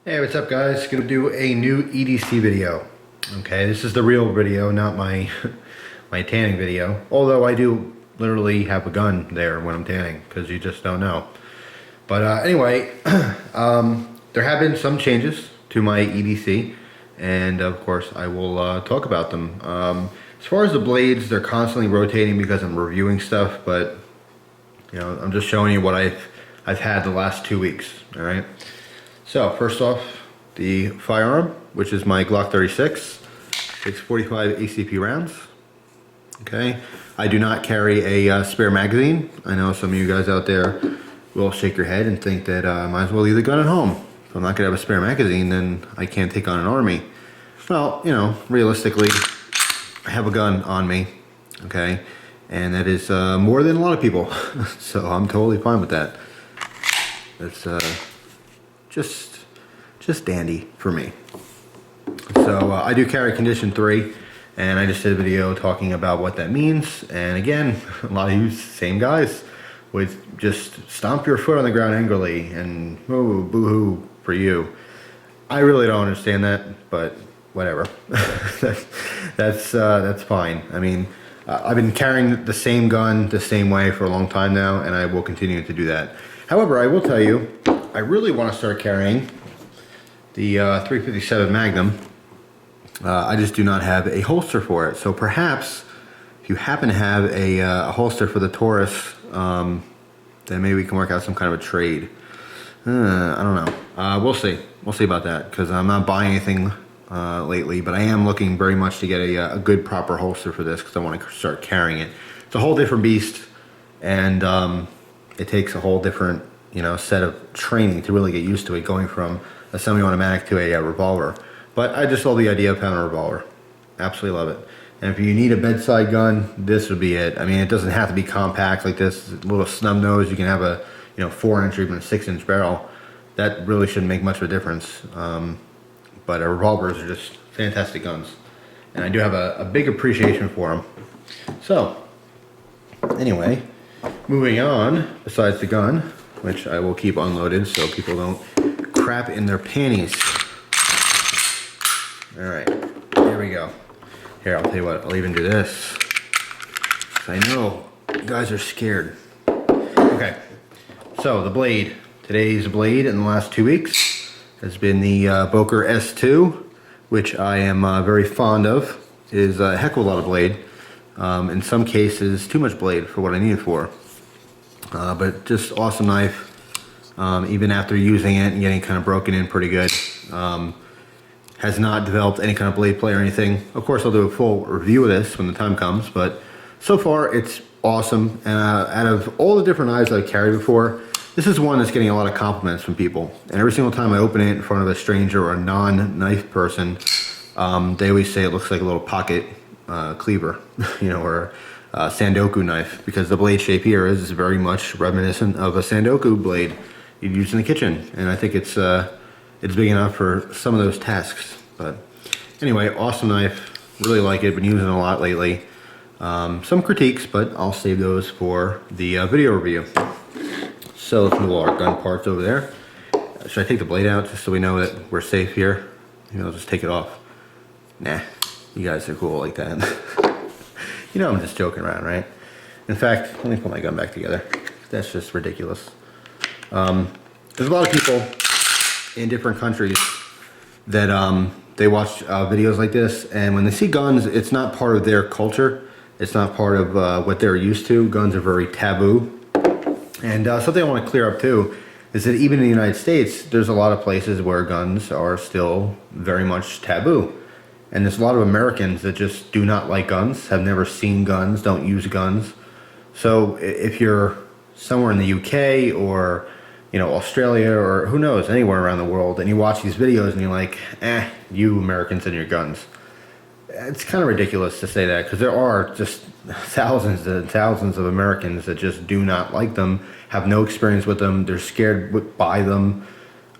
Hey, what's up guys? Gonna do a new EDC video. Okay, this is the real video, not my my tanning video. Although I do literally have a gun there when I'm tanning, because you just don't know. But anyway, there have been some changes to my EDC, and of course I will talk about them. As far as the blades, they're constantly rotating because I'm reviewing stuff, but you know, I'm just showing you what I've had the last 2 weeks. All right. So first off, the Firearm, which is my Glock 36, 645 ACP rounds. Okay, I do not carry a spare magazine. I know some of you guys out there will shake your head and think that I might as well leave the gun at home. If I'm not gonna have a spare magazine, then I can't take on an army. Well, you know, realistically, I have a gun on me, okay, and that is more than a lot of people, so I'm totally fine with that. It's just dandy for me. So I do carry condition 3, and I just did a video talking about what that means. And again, a lot of you same guys would just stomp your foot on the ground angrily and oh, boo-hoo for you. I really don't understand that, but whatever. That's fine. I mean, I've been carrying the same gun the same way for a long time now, and I will continue to do that. However, I will tell you, I really want to start carrying the 357 Magnum. I just do not have a holster for it. So perhaps if you happen to have a holster for the Taurus, then maybe we can work out some kind of a trade. I don't know. We'll see. We'll see about that, because I'm not buying anything lately, but I am looking very much to get a good proper holster for this, because I want to start carrying it. It's a whole different beast, and it takes a whole different, you know, set of training to really get used to it, going from a semi-automatic to a revolver. But I just love the idea of having a revolver. Absolutely love it. And if you need a bedside gun, this would be it. I mean, it doesn't have to be compact like this. It's a little snub nose. You can have a 4-inch or even a 6-inch barrel. That really shouldn't make much of a difference. But revolvers are just fantastic guns, and I do have a big appreciation for them. So anyway, moving on, besides the gun, which I will keep unloaded so people don't crap in their panties. All right, here we go. Here, I'll tell you what, I'll even do this, 'cause I know you guys are scared. Okay, so the blade. Today's blade in the last 2 weeks has been the Boker S2, which I am very fond of. It is a heck of a lot of blade. In some cases, too much blade for what I need it for. But just awesome knife. Even after using it and getting kind of broken in pretty good. Has not developed any kind of blade play or anything. Of course, I'll do a full review of this when the time comes, but so far it's awesome. And out of all the different knives I've carried before, this is one that's getting a lot of compliments from people. And every single time I open it in front of a stranger or a non-knife person, they always say it looks like a little pocket cleaver, you know, or a Sandoku knife, because the blade shape here is very much reminiscent of a Sandoku blade you'd use in the kitchen. And I think it's big enough for some of those tasks. But anyway, awesome knife. Really like it. Been using it a lot lately. Some critiques, but I'll save those for the video review. So let's move all our gun parts over there. Should I take the blade out just so we know that we're safe here? Maybe I'll just take it off. Nah, you guys are cool like that. You know I'm just joking around, right? In fact, let me put my gun back together. That's just ridiculous. There's a lot of people in different countries that they watch videos like this, and when they see guns, it's not part of their culture. It's not part of what they're used to. Guns are very taboo. And something I want to clear up too is that even in the United States, there's a lot of places where guns are still very much taboo. And there's a lot of Americans that just do not like guns, have never seen guns, don't use guns. So if you're somewhere in the UK or, you know, Australia or who knows, anywhere around the world, and you watch these videos and you're like, you Americans and your guns. It's kind of ridiculous to say that, because there are just thousands and thousands of Americans that just do not like them, have no experience with them, they're scared by them,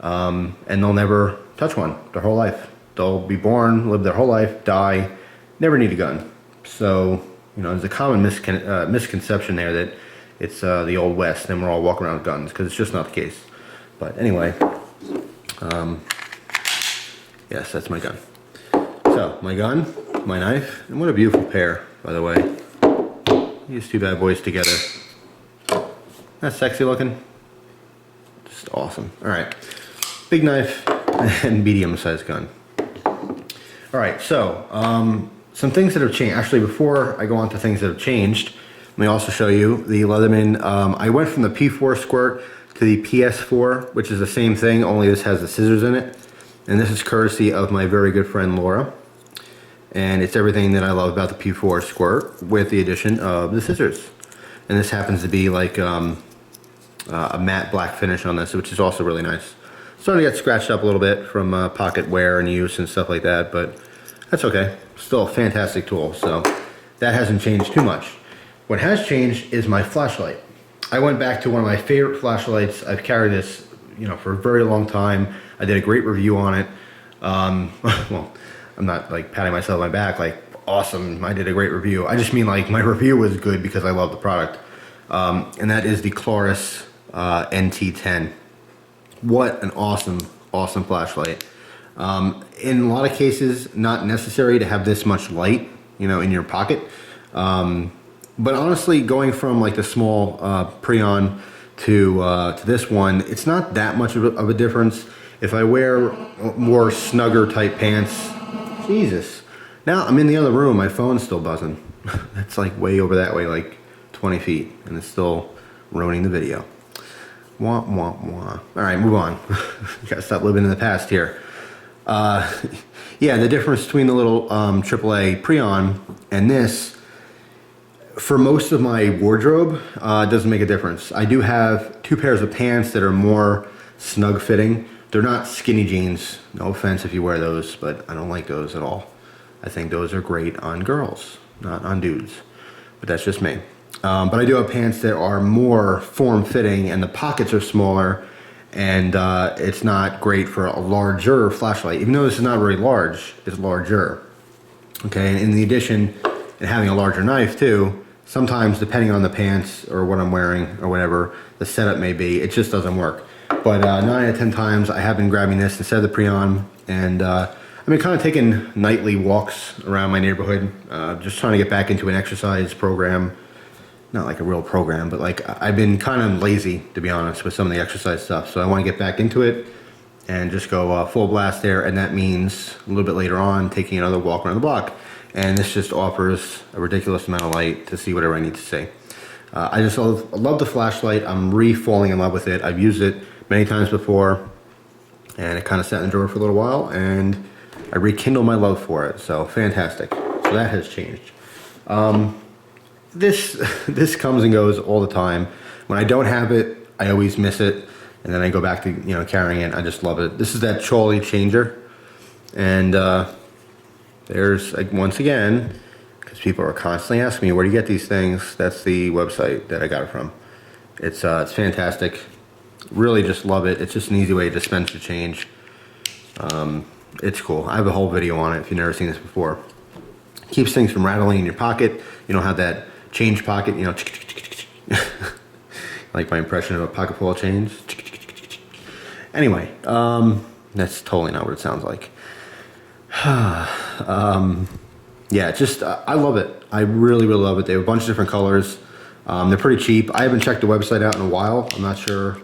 and they'll never touch one their whole life. They'll be born, live their whole life, die, never need a gun. So, you know, there's a common misconception there that it's the Old West and we're all walking around with guns, because it's just not the case. But anyway, Yes, that's my gun. So, my gun, my knife, and what a beautiful pair, by the way. These two bad boys together. That's sexy looking. Just awesome. All right, big knife and medium-sized gun. All right, so some things that have changed. Actually, before I go on to things that have changed, let me also show you the Leatherman. I went from the P4 squirt to the PS4, which is the same thing, only this has the scissors in it. And this is courtesy of my very good friend Laura. And it's everything that I love about the P4 squirt with the addition of the scissors. And this happens to be like a matte black finish on this, which is also really nice. Starting to get scratched up a little bit from pocket wear and use and stuff like that, but that's okay. Still a fantastic tool, so that hasn't changed too much. What has changed is my flashlight. I went back to one of my favorite flashlights. I've carried this, for a very long time. I did a great review on it. Well, I'm not like patting myself on my back like awesome, I did a great review. I just mean like my review was good because I love the product. And that is the Cloris NT10. What an awesome flashlight. In a lot of cases, not necessary to have this much light, in your pocket. But honestly, going from like the small Prion to this one, it's not that much of a difference. If I wear more snugger type pants, Jesus. Now I'm in the other room, my phone's still buzzing. That's like way over that way, like 20 feet, and it's still ruining the video. Wah, wah, wah. All right, move on. You gotta stop living in the past here. Yeah, the difference between the little AAA Prion and this, for most of my wardrobe, it doesn't make a difference. I do have two pairs of pants that are more snug fitting. They're not skinny jeans. No offense if you wear those, but I don't like those at all. I think those are great on girls, not on dudes. But that's just me. But I do have pants that are more form-fitting and the pockets are smaller, and it's not great for a larger flashlight. Even though this is not very large, it's larger. Okay, and in the addition, and having a larger knife too, sometimes depending on the pants or what I'm wearing or whatever the setup may be, it just doesn't work. But 9 out of 10 times I have been grabbing this instead of the Prion, and I've been kind of taking nightly walks around my neighborhood, just trying to get back into an exercise program. Not like a real program, but like I've been kind of lazy, to be honest, with some of the exercise stuff. So I want to get back into it and just go full blast there. And that means a little bit later on taking another walk around the block. And this just offers a ridiculous amount of light to see whatever I need to see. I just love the flashlight. I'm falling in love with it. I've used it many times before, and it kind of sat in the drawer for a little while, and I rekindled my love for it. So fantastic. So that has changed. This comes and goes all the time. When I don't have it, I always miss it, and then I go back to carrying it. I just love it. This is that trolley changer, and there's like, once again, because people are constantly asking me where do you get these things. That's the website that I got it from. It's fantastic. Really just love it. It's just an easy way to dispense the change. It's cool. I have a whole video on it if you've never seen this before. Keeps things from rattling in your pocket. You don't have that change pocket, like my impression of a pocket full of change. Anyway, that's totally not what it sounds like. Yeah, just I love it. I really love it. They have a bunch of different colors. They're pretty cheap. I haven't checked the website out in a while. I'm not sure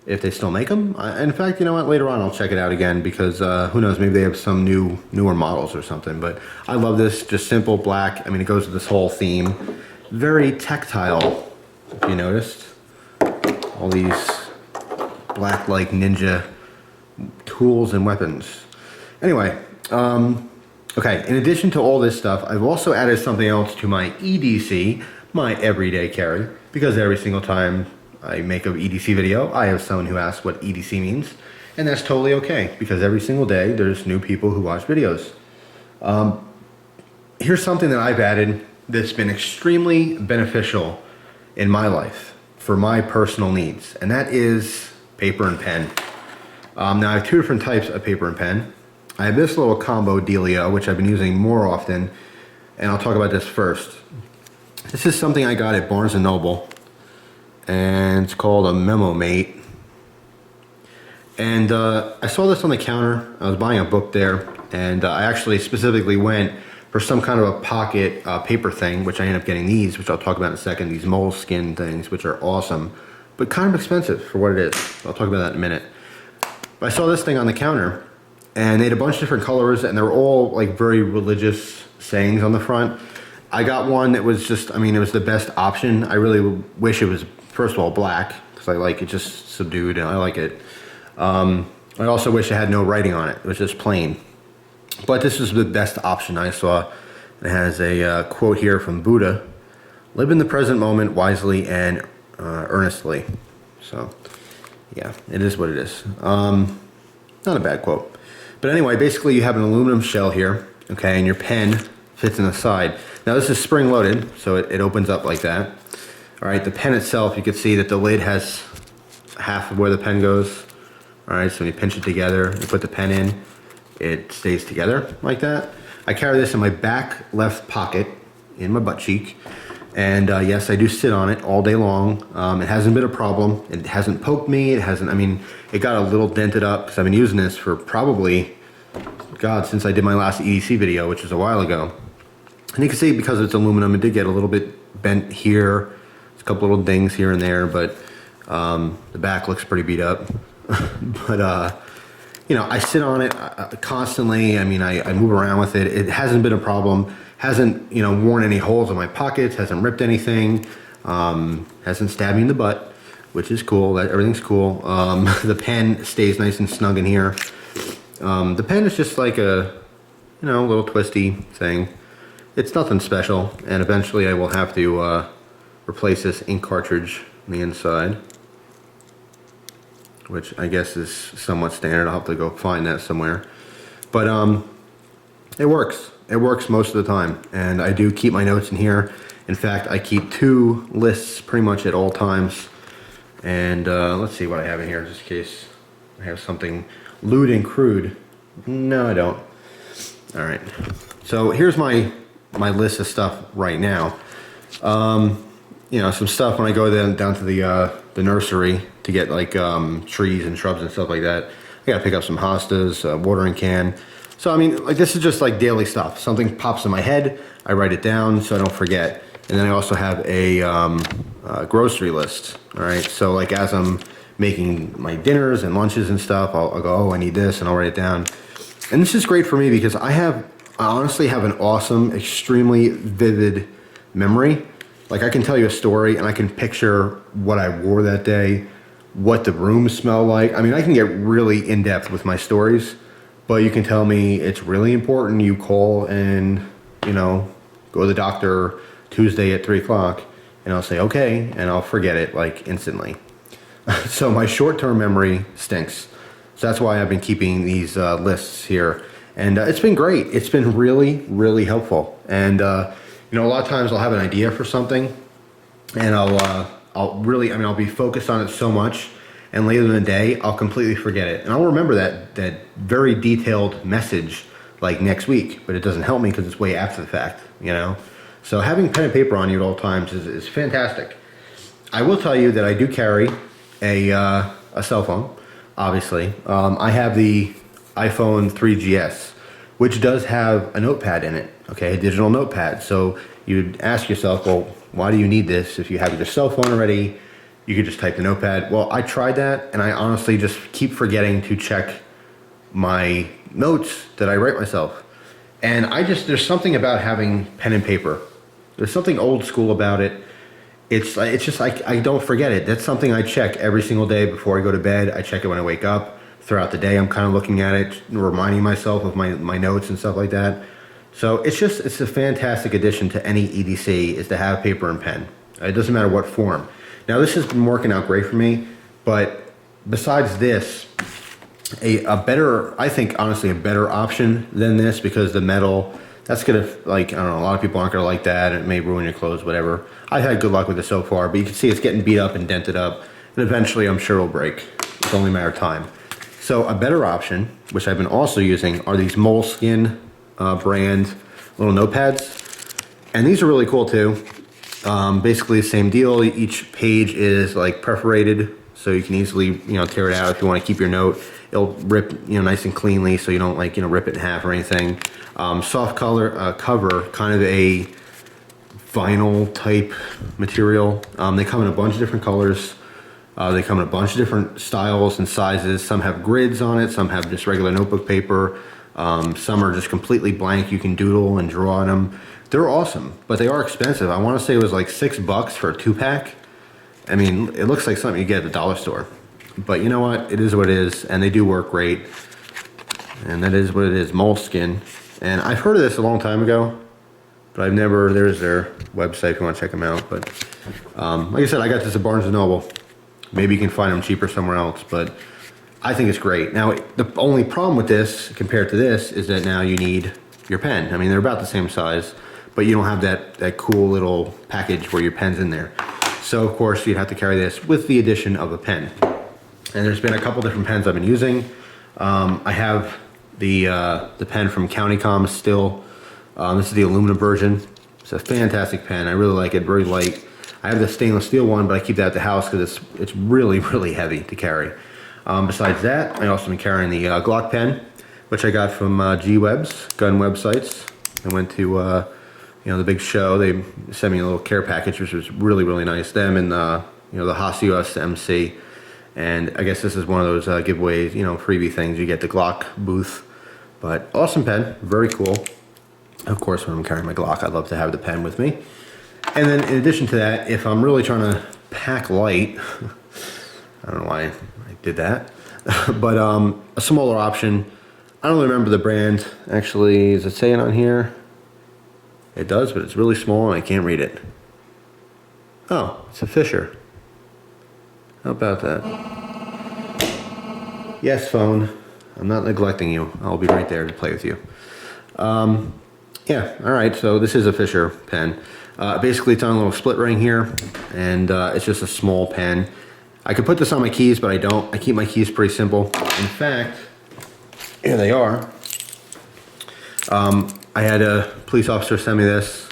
if they still make them. In fact, you know what? Later on, I'll check it out again because who knows? Maybe they have some newer models or something. But I love this. Just simple black. I mean, it goes with this whole theme. Very tactile, if you noticed. All these black like ninja tools and weapons. Anyway, okay. In addition to all this stuff, I've also added something else to my EDC, my everyday carry, because every single time I make an EDC video, I have someone who asks what EDC means, and that's totally okay, because every single day there's new people who watch videos. Here's something that I've added that's been extremely beneficial in my life for my personal needs, and that is paper and pen. Now I have two different types of paper and pen. I have this little combo dealio, which I've been using more often, and I'll talk about this first. This is something I got at Barnes & Noble, and it's called a Memo Mate. And I saw this on the counter. I was buying a book there, and I actually specifically went for some kind of a pocket paper thing, which I ended up getting these, which I'll talk about in a second, these moleskin things, which are awesome, but kind of expensive for what it is. I'll talk about that in a minute. But I saw this thing on the counter, and they had a bunch of different colors, and they were all like very religious sayings on the front. I got one that was just, I mean, it was the best option. I really wish it was, first of all, black, because I like it just subdued, and I like it. I also wish it had no writing on it. It was just plain. But this is the best option I saw. It has a quote here from Buddha: "Live in the present moment wisely and earnestly." So, yeah, it is what it is. Not a bad quote. But anyway, basically you have an aluminum shell here, okay, and your pen fits in the side. Now this is spring-loaded, so it opens up like that. All right, the pen itself, you can see that the lid has half of where the pen goes. All right, so when you pinch it together, you put the pen in, it stays together like that. I carry this in my back left pocket, in my butt cheek, and yes, I do sit on it all day long. It hasn't been a problem. It hasn't poked me. It hasn't, I mean, it got a little dented up because I've been using this for probably, God, since I did my last EDC video, which was a while ago. And you can see because it's aluminum, it did get a little bit bent here. There's a couple little dings here and there, but the back looks pretty beat up. But you know, I sit on it constantly. I mean, I move around with it. It hasn't been a problem. Hasn't, you know, worn any holes in my pockets. Hasn't ripped anything. Hasn't stabbed me in the butt, which is cool. Everything's cool. The pen stays nice and snug in here. The pen is just like a, you know, little twisty thing. It's nothing special. And eventually I will have to replace this ink cartridge on the inside, which I guess is somewhat standard. I'll have to go find that somewhere. But it works. It works most of the time. And I do keep my notes in here. In fact, I keep 2 lists pretty much at all times. And let's see what I have in here, just in case I have something lewd and crude. No, I don't. All right. So here's my list of stuff right now. You know, some stuff when I go down to the nursery to get like trees and shrubs and stuff like that. I gotta pick up some hostas, watering can. So I mean, like, this is just like daily stuff. Something pops in my head, I write it down so I don't forget. And then I also have a grocery list. All right, so like as I'm making my dinners and lunches and stuff, I'll go, oh, I need this, and I'll write it down. And this is great for me because I honestly have an awesome, extremely vivid memory. Like, I can tell you a story and I can picture what I wore that day, what the room smelled like. I mean, I can get really in depth with my stories, but you can tell me it's really important. You call and, you know, go to the doctor Tuesday at 3 o'clock, and I'll say, okay, and I'll forget it like instantly. So my short-term memory stinks. So that's why I've been keeping these lists here. And it's been great. It's been really, really helpful. And, you know, a lot of times I'll have an idea for something, and I'll be focused on it so much, and later in the day, I'll completely forget it. And I'll remember that very detailed message like next week, but it doesn't help me because it's way after the fact, you know? So having pen and paper on you at all times is fantastic. I will tell you that I do carry a cell phone, obviously. I have the iPhone 3GS, which does have a notepad in it, okay, a digital notepad. So you'd ask yourself, well, why do you need this if you have your cell phone already? You could just type the notepad. Well, I tried that, and I honestly just keep forgetting to check my notes that I write myself. And there's something about having pen and paper. There's something old school about it. It's just like, I don't forget it. That's something I check every single day before I go to bed. I check it when I wake up. Throughout the day, I'm kind of looking at it, reminding myself of my notes and stuff like that. So it's a fantastic addition to any EDC, is to have paper and pen. It doesn't matter what form. Now, this has been working out great for me, but besides this, I think honestly a better option than this, because the metal, that's gonna, like, I don't know, a lot of people aren't gonna like that. It may ruin your clothes, whatever. I've had good luck with it so far, but you can see it's getting beat up and dented up, and eventually I'm sure it'll break. It's only a matter of time. So a better option, which I've been also using, are these moleskin brand little notepads. And these are really cool too. Basically the same deal. Each page is like perforated, so you can easily, you know, tear it out if you want to keep your note. It'll rip, you know, nice and cleanly, so you don't, like, you know, rip it in half or anything. Soft color cover, kind of a vinyl type material. They come in a bunch of different colors. They come in a bunch of different styles and sizes. Some have grids on it, some have just regular notebook paper. Some are just completely blank. You can doodle and draw on them. They're awesome, but they are expensive. I want to say it was like $6 for a 2-pack. I mean, it looks like something you get at the dollar store. But you know what? It is what it is, and they do work great. And that is what it is, moleskin. And I've heard of this a long time ago, but I've never, there's their website if you want to check them out. But like I said, I got this at Barnes & Noble. Maybe you can find them cheaper somewhere else, but I think it's great. Now, the only problem with this compared to this is that now you need your pen. I mean, they're about the same size, but you don't have that cool little package where your pen's in there. So, of course, you'd have to carry this with the addition of a pen. And there's been a couple different pens I've been using. I have the pen from Countycom still. This is the aluminum version. It's a fantastic pen. I really like it, very light. I have the stainless steel one, but I keep that at the house because it's really, really heavy to carry. Besides that, I also been carrying the Glock pen, which I got from G-Webs, gun websites. I went to you know, the big show. They sent me a little care package, which was really, really nice. Them and you know, the Haas US MC. And I guess this is one of those giveaways, you know, freebie things. You get the Glock booth. But awesome pen, very cool. Of course, when I'm carrying my Glock, I'd love to have the pen with me. And then in addition to that, if I'm really trying to pack light, I don't know why I did that, but a smaller option. I don't remember the brand. Actually, is it saying on here? It does, but it's really small and I can't read it. Oh, it's a Fisher. How about that? Yes, phone. I'm not neglecting you. I'll be right there to play with you. Yeah, all right, so this is a Fisher pen. Basically, it's on a little split ring here, and it's just a small pen. I could put this on my keys, but I don't. I keep my keys pretty simple. In fact, here they are. I had a police officer send me this,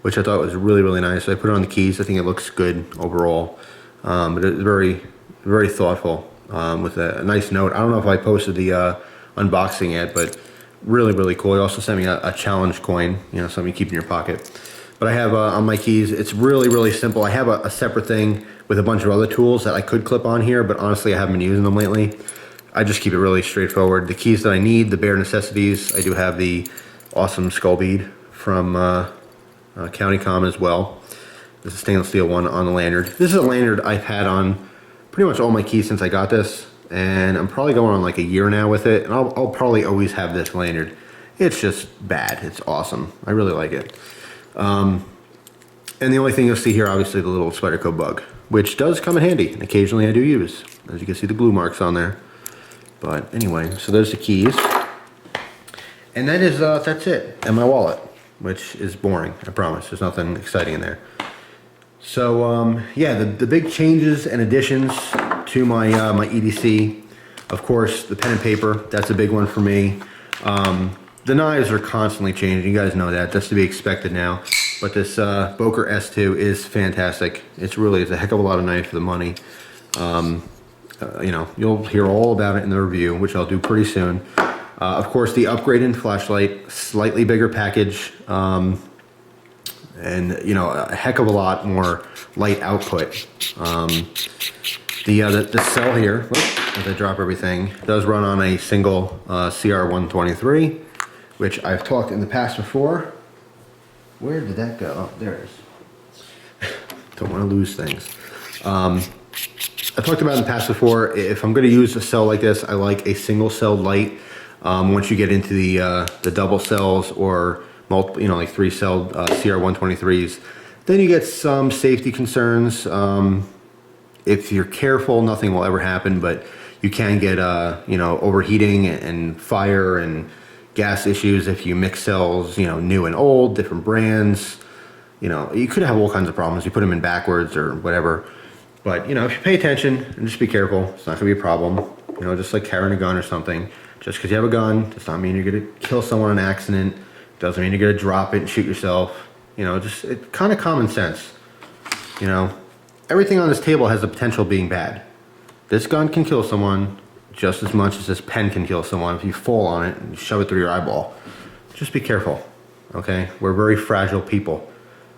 which I thought was really, really nice. So I put it on the keys. I think it looks good overall. But it's very, very thoughtful with a nice note. I don't know if I posted the unboxing yet, but really, really cool. He also sent me a challenge coin, you know, something you keep in your pocket. But I have on my keys, it's really, really simple. I have a separate thing with a bunch of other tools that I could clip on here, but honestly, I haven't been using them lately. I just keep it really straightforward. The keys that I need, the bare necessities. I do have the awesome skull bead from Countycom as well. This is a stainless steel one on the lanyard. This is a lanyard I've had on pretty much all my keys since I got this, and I'm probably going on like a year now with it, and I'll probably always have this lanyard. It's just bad. It's awesome. I really like it. And the only thing you'll see here, obviously, the little Spyderco bug, which does come in handy, and occasionally I do use. As you can see, the glue marks on there. But anyway, so there's the keys. And that is, that's it. And my wallet, which is boring, I promise. There's nothing exciting in there. So, yeah, the big changes and additions to my, my EDC, of course, the pen and paper, that's a big one for me. The knives are constantly changing. You guys know that. That's to be expected now. But this Boker S2 is fantastic. It's really, it's a heck of a lot of knife for the money. You know, you'll hear all about it in the review, which I'll do pretty soon. Of course, the upgraded flashlight, slightly bigger package, and you know, a heck of a lot more light output. The cell here, as I drop everything, does run on a single CR123, which I've talked in the past before. Where did that go? Oh, there it is. Don't want to lose things. I've talked about in the past before, if I'm going to use a cell like this, I like a single cell light. Once you get into the double cells or multiple, you know, like 3-cell CR123s, then you get some safety concerns. If you're careful, nothing will ever happen, but you can get, you know, overheating and fire and gas issues if you mix cells, you know, new and old, different brands. You know, you could have all kinds of problems. You put them in backwards or whatever. But, you know, if you pay attention and just be careful, it's not going to be a problem. You know, just like carrying a gun or something. Just because you have a gun does not mean you're going to kill someone in an accident. Doesn't mean you're going to drop it and shoot yourself. You know, just it's kind of common sense. You know, everything on this table has the potential of being bad. This gun can kill someone just as much as this pen can kill someone if you fall on it and shove it through your eyeball. Just be careful, okay? We're very fragile people.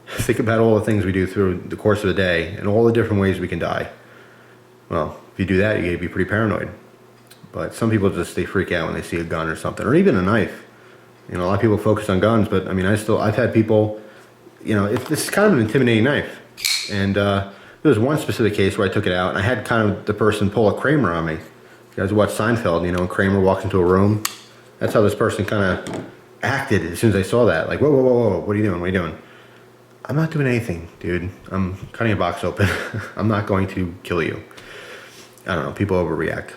Think about all the things we do through the course of the day and all the different ways we can die. Well, if you do that, you gotta be pretty paranoid. But some people just, they freak out when they see a gun or something, or even a knife. You know, a lot of people focus on guns, but I mean, I've had people, you know, this is kind of an intimidating knife. And there was one specific case where I took it out and I had kind of the person pull a Kramer on me. You guys watch Seinfeld, you know, when Kramer walks into a room. That's how this person kind of acted as soon as I saw that. Like, whoa, whoa, whoa, whoa, what are you doing? What are you doing? I'm not doing anything, dude. I'm cutting a box open. I'm not going to kill you. I don't know, people overreact.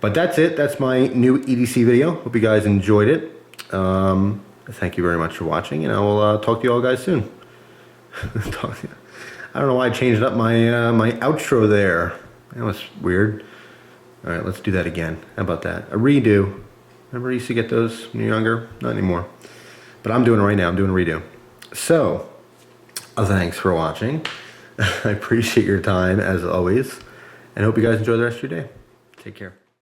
But that's it. That's my new EDC video. Hope you guys enjoyed it. Thank you very much for watching, and I will talk to you all guys soon. I don't know why I changed up my my outro there. That was weird. All right, let's do that again. How about that? A redo. Remember, I used to get those when you were younger? Not anymore. But I'm doing it right now. I'm doing a redo. So, thanks for watching. I appreciate your time as always, and hope you guys enjoy the rest of your day. Take care.